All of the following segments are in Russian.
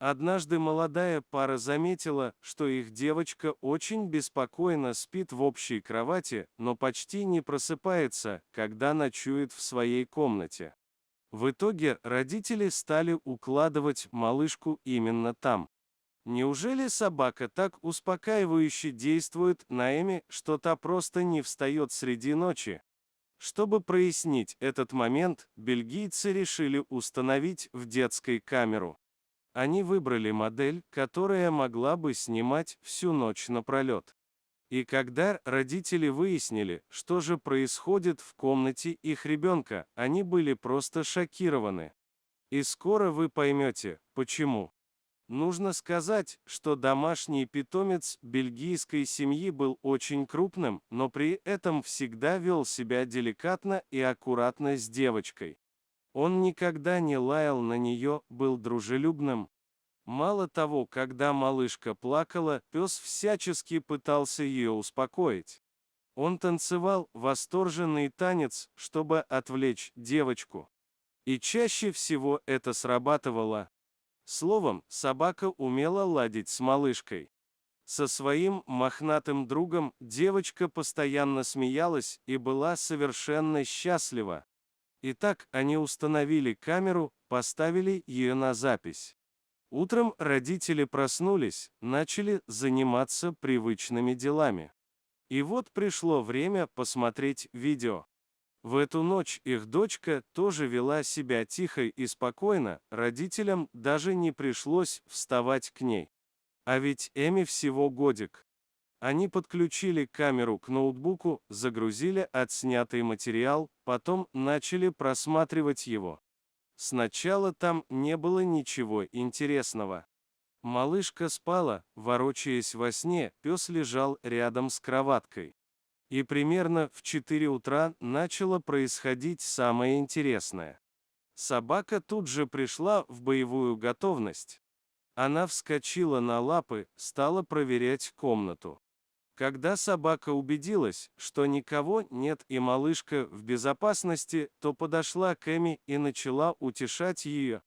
Однажды молодая пара заметила, что их девочка очень беспокойно спит в общей кровати, но почти не просыпается, когда ночует в своей комнате. В итоге родители стали укладывать малышку именно там. Неужели собака так успокаивающе действует на Эми, что та просто не встает среди ночи? Чтобы прояснить этот момент, бельгийцы решили установить в детской камеру. Они выбрали модель, которая могла бы снимать всю ночь напролет. И когда родители выяснили, что же происходит в комнате их ребенка, они были просто шокированы. И скоро вы поймете, почему. Нужно сказать, что домашний питомец бельгийской семьи был очень крупным, но при этом всегда вел себя деликатно и аккуратно с девочкой. Он никогда не лаял на нее, был дружелюбным. Мало того, когда малышка плакала, пес всячески пытался ее успокоить. Он танцевал восторженный танец, чтобы отвлечь девочку. И чаще всего это срабатывало. Словом, собака умела ладить с малышкой. Со своим мохнатым другом девочка постоянно смеялась и была совершенно счастлива. Итак, они установили камеру, поставили ее на запись. Утром родители проснулись, начали заниматься привычными делами. И вот пришло время посмотреть видео. В эту ночь их дочка тоже вела себя тихо и спокойно, родителям даже не пришлось вставать к ней. А ведь Эми всего годик. Они подключили камеру к ноутбуку, загрузили отснятый материал, потом начали просматривать его. Сначала там не было ничего интересного. Малышка спала, ворочаясь во сне, пес лежал рядом с кроваткой. И примерно в 4 утра начало происходить самое интересное. Собака тут же пришла в боевую готовность. Она вскочила на лапы, стала проверять комнату. Когда собака убедилась, что никого нет и малышка в безопасности, то подошла к Эми и начала утешать ее.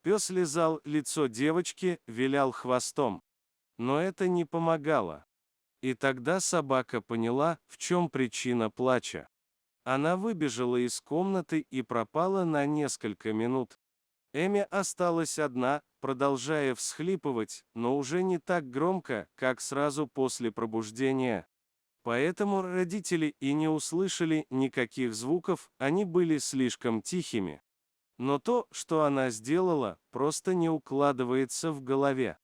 Пес лизал лицо девочки, вилял хвостом. Но это не помогало. И тогда собака поняла, в чем причина плача. Она выбежала из комнаты и пропала на несколько минут. Эми осталась одна, продолжая всхлипывать, но уже не так громко, как сразу после пробуждения. Поэтому родители и не услышали никаких звуков, они были слишком тихими. Но то, что она сделала, просто не укладывается в голове.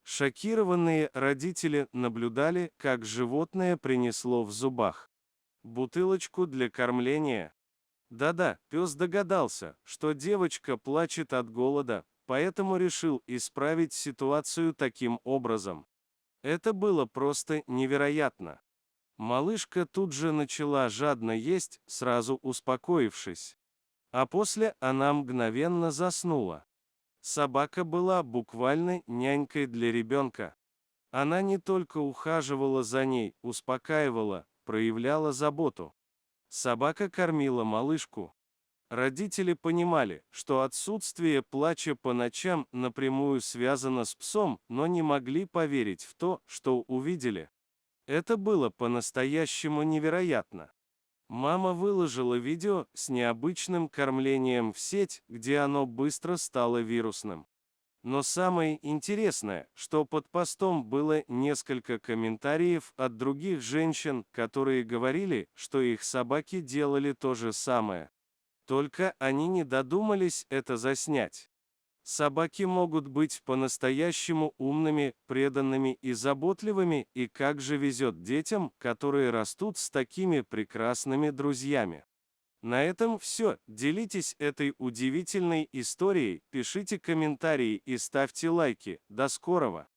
Шокированные родители наблюдали, как животное принесло в зубах бутылочку для кормления. Да-да, пес догадался, что девочка плачет от голода, поэтому решил исправить ситуацию таким образом. Это было просто невероятно. Малышка тут же начала жадно есть, сразу успокоившись. А после она мгновенно заснула. Собака была буквально нянькой для ребенка. Она не только ухаживала за ней, успокаивала, проявляла заботу. Собака кормила малышку. Родители понимали, что отсутствие плача по ночам напрямую связано с псом, но не могли поверить в то, что увидели. Это было по-настоящему невероятно. Мама выложила видео с необычным кормлением в сеть, где оно быстро стало вирусным. Но самое интересное, что под постом было несколько комментариев от других женщин, которые говорили, что их собаки делали то же самое. Только они не додумались это заснять. Собаки могут быть по-настоящему умными, преданными и заботливыми, и как же везет детям, которые растут с такими прекрасными друзьями. На этом все. Делитесь этой удивительной историей, пишите комментарии и ставьте лайки. До скорого!